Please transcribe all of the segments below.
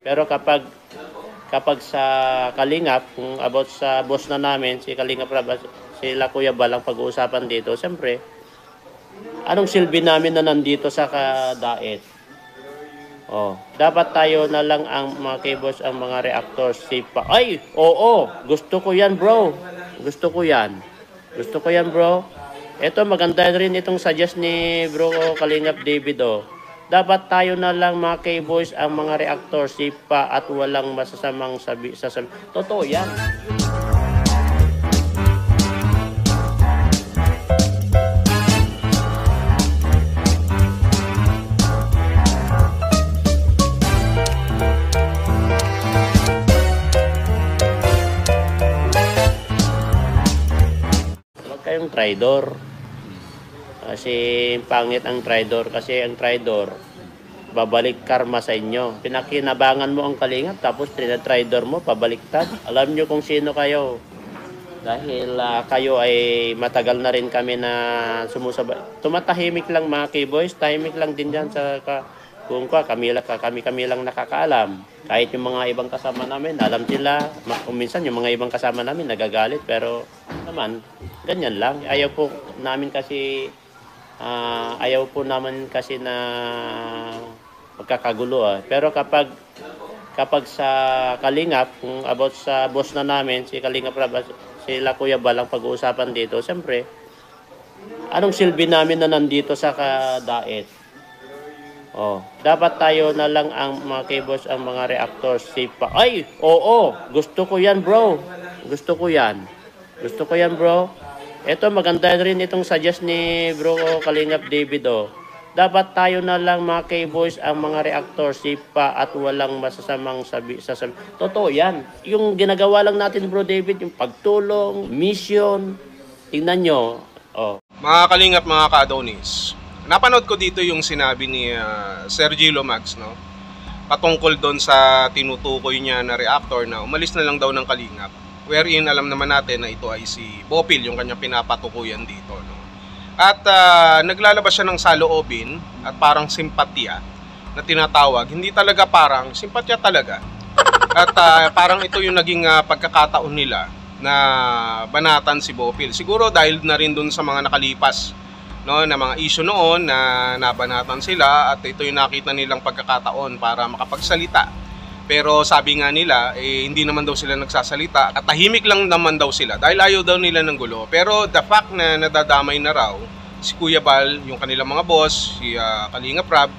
Pero kapag sa Kalingap, kung about sa boss na namin, si Kalingap Rab, sila Kuya Bal ang pag-uusapan dito, siyempre, anong silbi namin na nandito sa Kadaet? Oh, dapat tayo na lang ang mga keyboards, ang mga reactors, sipa. Ay, oo, gusto ko yan bro. Gusto ko yan. Gusto ko yan bro. Ito, maganda rin itong suggest ni bro Kalingap David oh. Dapat tayo na lang mga keyboards, ang mga reactors, sipa at walang masasamang sabi. Totoo yan. Kayong traidor. Kasi pangit ang traidor. Kasi ang traidor, babalik karma sa inyo. Pinakinabangan mo ang Kalingap, tapos trinatraidor mo, pabaliktad. Alam nyo kung sino kayo. Dahil kayo ay matagal na rin kami na sumusabay. Tumatahimik lang mga keyboys, tahimik lang din dyan sa kung kami lang nakakaalam. Kahit yung mga ibang kasama namin, alam sila. Minsan yung mga ibang kasama namin nagagalit, pero naman, ganyan lang. Ayaw po namin kasi na magkakagulo. Pero kapag sa Kalingap, kung about sa boss na namin, si Kalingap Rab, sila Kuya Bal ang pag-uusapan dito, siyempre, anong silbi namin na nandito sa Kadaet? Oh, dapat tayo na lang ang mga keyboards, ang mga reactors, sipa. Ay, oo, gusto ko yan bro. Gusto ko yan. Gusto ko yan bro. Ito, maganda rin itong suggest ni bro Kalingap David oh. Dapat tayo na lang mga keyboards, ang mga reactors, sipa at walang masasamang sabi. Totoo yan. Yung ginagawa lang natin bro David, yung pagtulong, mission. Tingnan nyo. Oh. Mga Kalingap, mga ka-Adonis, napanood ko dito yung sinabi ni Sir Gilo Mags, no? Patungkol doon sa tinutukoy niya na reactor na umalis na lang daw ng Kalingap. Wherein alam naman natin na ito ay si Bopil, yung kanyang pinapatukuyan dito, no? At naglalabas siya ng saloobin at parang simpatya na tinatawag. Hindi talaga parang, simpatya talaga. At parang ito yung naging pagkakataon nila na banatan si Bopil. Siguro dahil na rin doon sa mga nakalipas, no, na mga issue noon na nabanatan sila at ito yung nakita nilang pagkakataon para makapagsalita. Pero sabi nga nila, hindi naman daw sila nagsasalita at tahimik lang naman daw sila dahil ayaw daw nila ng gulo. Pero the fact na nadadamay na raw si Kuya Bal, yung kanilang mga boss, si Kalingap Rab,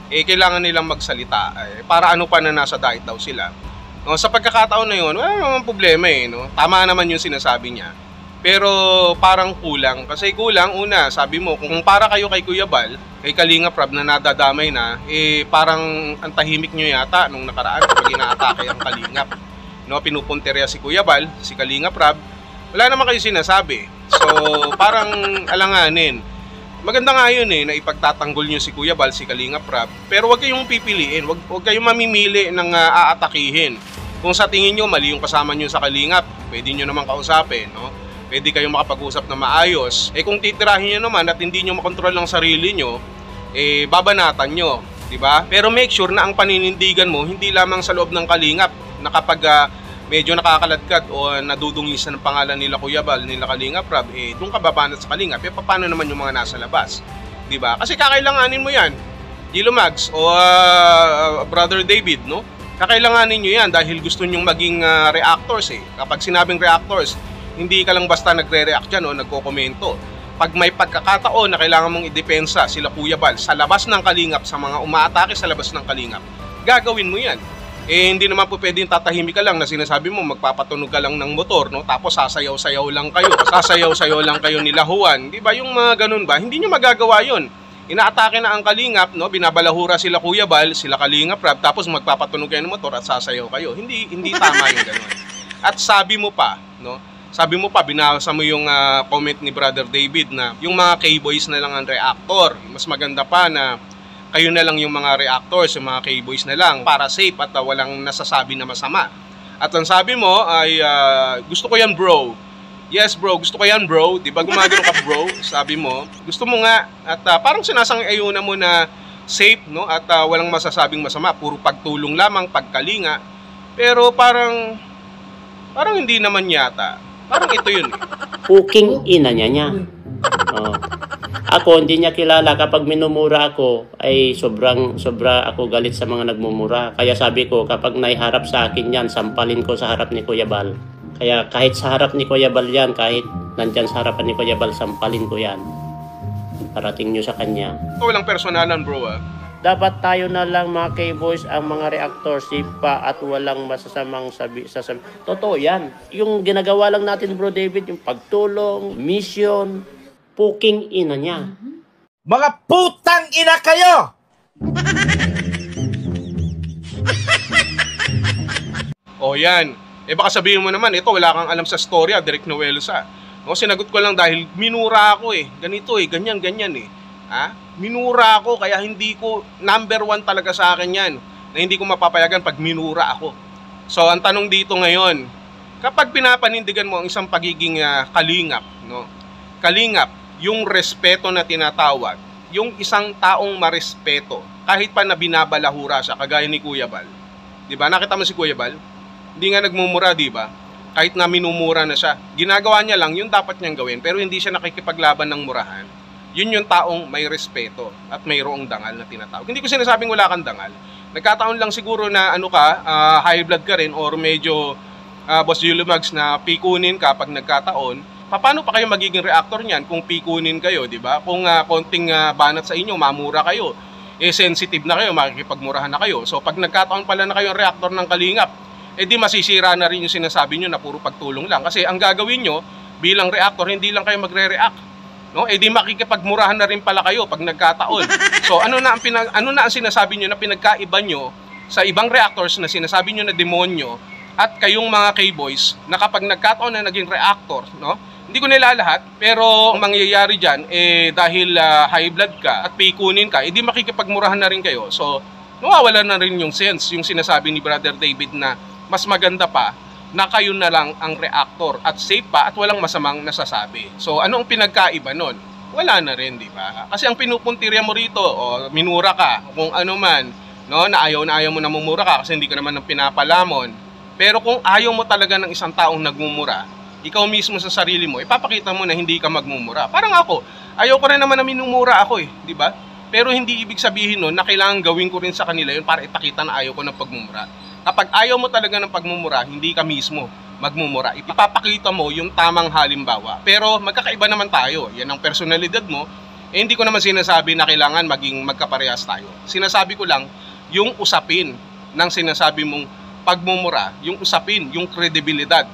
kailangan nilang magsalita. Para ano pa na nasa diet daw sila. No, sa pagkakataon na yun, wala namang problema no? Tama naman yung sinasabi niya. Pero parang kulang. Kasi kulang, una, sabi mo, kung para kayo kay Kuya Bal, kay Kalingap Rab na nadadamay na, parang ang tahimik nyo yata nung nakaraan kapag inaatake ang Kalingap. No, pinupunterya si Kuya Bal, si Kalingap Rab, wala naman kayo sinasabi. So, parang alanganin. Maganda nga yun na ipagtatanggol nyo si Kuya Bal, si Kalingap Rab, pero huwag kayong pipiliin, huwag kayong mamimili ng aatakihin. Kung sa tingin nyo, mali yung kasama nyo sa Kalingap, pwede nyo naman kausapin, no? Pwede kayong makapag-usap na maayos. Kung titirahin nyo naman at hindi nyo makontrol ang sarili nyo, babanatan nyo, di ba? Pero make sure na ang paninindigan mo hindi lamang sa loob ng Kalingap, na kapag medyo nakakaladkad o nadudungisan ng pangalan nila Kuya Bal, nila Kalingap Rab, doon ka babanat sa Kalingap. Paano naman yung mga nasa labas, di ba? Kasi kakailanganin mo yan, Gilo Mags o Brother David, no? Kakailanganin nyo yan dahil gusto nyong maging reactors Kapag sinabing reactors, hindi ka lang basta nagre-react dyan o nagko-komento. Pag may pagkakataon na kailangan mong idepensa sila Kuya Bal sa labas ng Kalingap, sa mga umaatake sa labas ng Kalingap, gagawin mo yan. Hindi naman po pwedeng tatahimik ka lang na sinasabi mo magpapatunog ka lang ng motor, no? Tapos sasayaw-sayaw lang kayo. Sasayaw-sayaw lang kayo nila Juan. Di ba yung mga ganun ba? Hindi nyo magagawa yun. Inaatake na ang Kalingap, no? Binabalahura sila Kuya Bal, sila Kalingap Rab, tapos magpapatunog kayo ng motor at sasayaw kayo. Hindi tama yung ganun. At sabi mo pa, binasa mo yung comment ni Brother David na yung mga K-boys na lang ang reactor. Mas maganda pa na kayo na lang yung mga reactors, yung mga K-boys na lang para safe at walang nasasabi na masama. At ang sabi mo ay gusto ko yan bro. Yes bro, gusto ko yan bro. Di ba gumagano ka bro? Sabi mo, gusto mo nga at parang sinasang-ayunan mo na safe, no? At walang masasabing masama, puro pagtulong lamang, pagkalinga. Pero parang hindi naman yata. Parang ito yun eh. Puking ina niya. Oh. Ako, hindi niya kilala. Kapag minumura ako, ay sobra ako galit sa mga nagmumura. Kaya sabi ko, kapag naiharap sa akin yan, sampalin ko sa harap ni Kuya Bal. Kaya kahit sa harap ni Kuya Bal yan, kahit nandyan sa harapan ni Kuya Bal, sampalin ko yan. Parating nyo sa kanya. Ito walang personalan, bro, ah. Dapat tayo na lang mga K-boys, ang mga reactor, sipa at walang masasamang sasabi. Totoo yan. Yung ginagawa lang natin, Bro David, yung pagtulong, mission, puking ina niya. Mga putang ina kayo! O yan. Baka sabihin mo naman, ito wala kang alam sa storya, Direk Noelos, ah. No, sinagot ko lang dahil minura ako eh. Ganito eh, ganyan eh. Minura ako, kaya hindi ko, number 1 talaga sa akin yan, na hindi ko mapapayagan pag minura ako. So, ang tanong dito ngayon, kapag pinapanindigan mo ang isang pagiging kalingap, no? Kalingap, yung respeto na tinatawag, yung isang taong marespeto, kahit pa na binabalahura siya, kagaya ni Kuya Bal. Diba? Nakita mo si Kuya Bal? Hindi nga nagmumura, diba? Kahit na minumura na siya. Ginagawa niya lang yung dapat niyang gawin, pero hindi siya nakikipaglaban ng murahan. Yun yung taong may respeto at mayroong dangal na tinatawag. Hindi ko sinasabing wala kang dangal. Nagkataon lang siguro na high blood ka rin or medyo Boss Julio Mags na pikunin ka pag nagkataon. Paano pa kayo magiging reactor niyan kung pikunin kayo, di ba? Kung konting banat sa inyo, mamura kayo. Sensitive na kayo, makikipagmurahan na kayo. So pag nagkataon pala na kayo reactor ng kalingap, di masisira na rin yung sinasabi nyo na puro pagtulong lang. Kasi ang gagawin nyo bilang reactor, hindi lang kayo magre-react. No, di makikipagmurahan na rin pala kayo pag nagkataon. So ano na ang sinasabi niyo na pinagkaiba niyo sa ibang reactors na sinasabi niyo na demonyo at kayong mga K-boys na kapag nagkataon na naging reactor, no? Hindi ko nilalahat, pero ang mangyayari diyan dahil high blood ka at pikunin ka, di makikipagmurahan na rin kayo. So nawawala na rin yung sense, yung sinasabi ni Brother David na mas maganda pa na kayo na lang ang reactor at safe pa at walang masamang nasasabi. So, anong pinagkaiba nun? Wala na rin, di ba? Kasi ang pinupuntirya mo rito, minura ka, kung ano man, no, na ayaw mo na mumura ka kasi hindi ka naman ng pinapalamon. Pero kung ayaw mo talaga ng isang taong nagmumura, ikaw mismo sa sarili mo, ipapakita mo na hindi ka magmumura. Parang ako, ayaw ko rin naman na minumura ako eh, di ba? Pero hindi ibig sabihin nun na kailangan gawin ko rin sa kanila yun para ipakita na ayaw ko ng pagmumura. Kapag ayaw mo talaga ng pagmumura, hindi ka mismo magmumura. Ipapakita mo yung tamang halimbawa. Pero magkakaiba naman tayo. Yan ang personalidad mo. Hindi ko naman sinasabi na kailangan maging magkaparehas tayo. Sinasabi ko lang, yung usapin ng sinasabi mong pagmumura, yung usapin, yung kredibilidad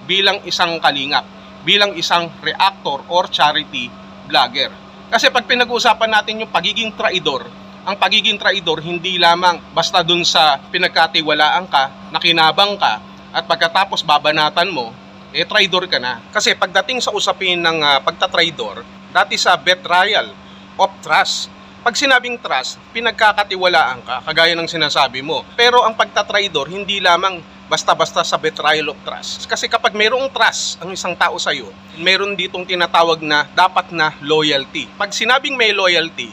bilang isang kalingap, bilang isang reactor or charity vlogger. Kasi pag pinag-uusapan natin yung pagiging traidor, ang pagiging traidor hindi lamang basta dun sa pinagkatiwalaan ka, nakinabang ka, at pagkatapos babanatan mo, traidor ka na. Kasi pagdating sa usapin ng pagtatraidor, dati sa betrayal of trust. Pag sinabing trust, pinagkakatiwalaan ka, kagaya ng sinasabi mo. Pero ang pagtatraidor, hindi lamang basta-basta sa betrayal of trust. Kasi kapag mayroong trust ang isang tao sa'yo, mayroon ditong tinatawag na dapat na loyalty. Pag sinabing may loyalty,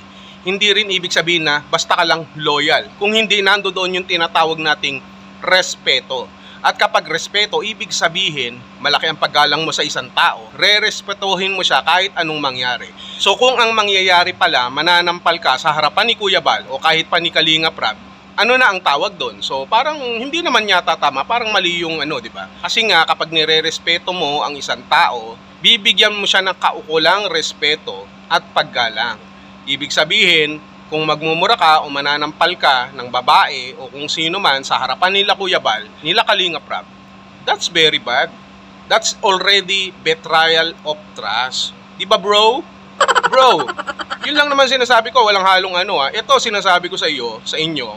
hindi rin ibig sabihin na basta ka lang loyal. Kung hindi, nandoon yung tinatawag nating respeto. At kapag respeto, ibig sabihin, malaki ang paggalang mo sa isang tao. Re-respetuhin mo siya kahit anong mangyari. So kung ang mangyayari pala, mananampal ka sa harapan ni Kuya Bal o kahit pa ni Kalinga Prab, ano na ang tawag doon? So parang hindi naman yata tama, parang mali yung di ba? Kasi nga kapag nire-respeto mo ang isang tao, bibigyan mo siya ng kaukulang respeto at paggalang. Ibig sabihin, kung magmumura ka o mananampal ka ng babae o kung sino man sa harapan nila Kuya Bal, nila Kalinga Prab, that's very bad. That's already betrayal of trust. Di ba bro? Bro, yun lang naman sinasabi ko, walang halong Ito sinasabi ko sa inyo,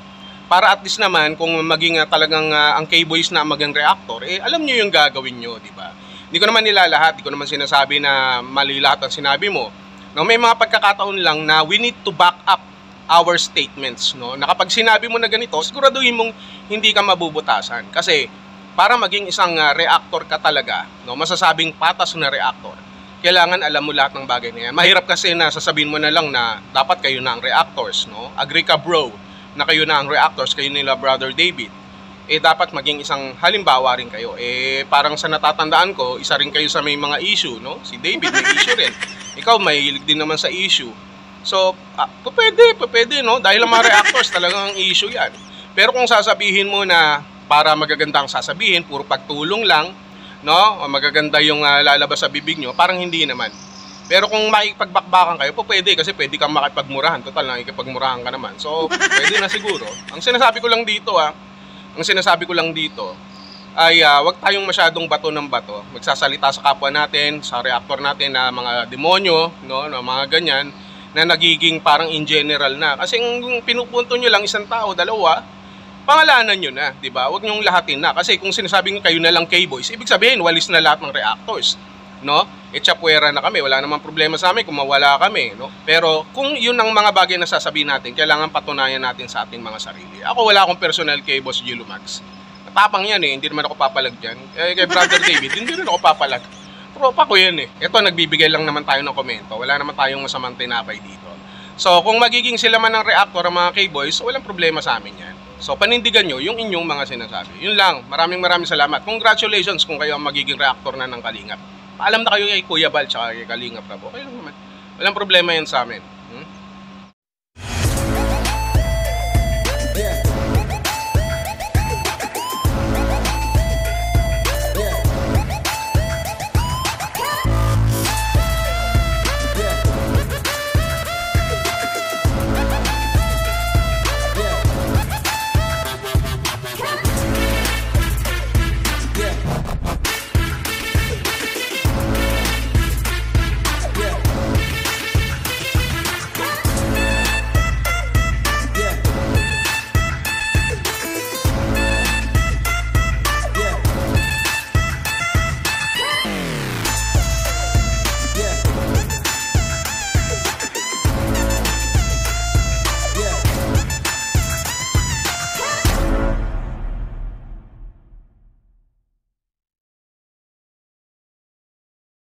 para at least naman kung maging talagang ang K-Boys na maging reactor, alam nyo yung gagawin nyo, di ba? Hindi ko naman nilalahat, hindi ko naman sinasabi na mali lahat ang sinabi mo. No, may mga pagkakataon lang na we need to back up our statements, no? Na kapag sinabi mo na ganito, siguraduhin mong hindi ka mabubutasan. Kasi para maging isang reactor ka talaga, no, masasabing patas na reactor, kailangan alam mo lahat ng bagay na yan. Mahirap kasi na sasabihin mo na lang na dapat kayo na ang reactors, no? Agree ka bro, na kayo na ang reactors, kayo nila Brother David. Dapat maging isang halimbawa rin kayo. Parang sa natatandaan ko, isa rin kayo sa may mga issue, no? Si David may issue rin. Ikaw may hilig din naman sa issue. So, pwede, no? Dahil ang mga reactors talagang issue yan. Pero kung sasabihin mo na para magaganda ang sasabihin, puro pagtulong lang, no? Magaganda yung lalabas sa bibig nyo, parang hindi naman. Pero kung makipagbakbakan kayo, pwede kasi pwede kang makipagmurahan. Total, nakikipagmurahan ka naman. So, pwede na siguro. Ang sinasabi ko lang dito, ay wag tayong masyadong bato ng bato. Magsasalita sa kapwa natin, sa reactor natin na mga demonyo, no, na mga ganyan, na nagiging parang in general na. Kasi yung pinupunto nyo lang isang tao, dalawa, pangalanan nyo na, di ba? Huwag nyong lahatin na. Kasi kung sinasabing kayo na lang K-Boys, ibig sabihin, walis na lahat ng reactors, no? Chapwera na kami, wala namang problema sa amin kung mawala kami, no? Pero kung yun ang mga bagay na sasabihin natin, kailangan patunayan natin sa ating mga sarili. Ako wala akong personal kay Boss Gilo Max. Tapang yan hindi naman ako papalag dyan. Kay Brother David, hindi rin ako papalag. Tropa ko yan Ito, nagbibigay lang naman tayo ng komento. Wala naman tayong masamang tinapay dito. So, kung magiging sila man ng reactor ang mga K-Boys, walang problema sa amin yan. So, panindigan nyo yung inyong mga sinasabi. Yun lang. Maraming salamat. Congratulations kung kayo ang magiging reactor na ng Kalingap. Paalam na kayo kay Kuya Bal tsaka kay Kalingap Rab. Okay lang naman. Walang problema yan sa amin.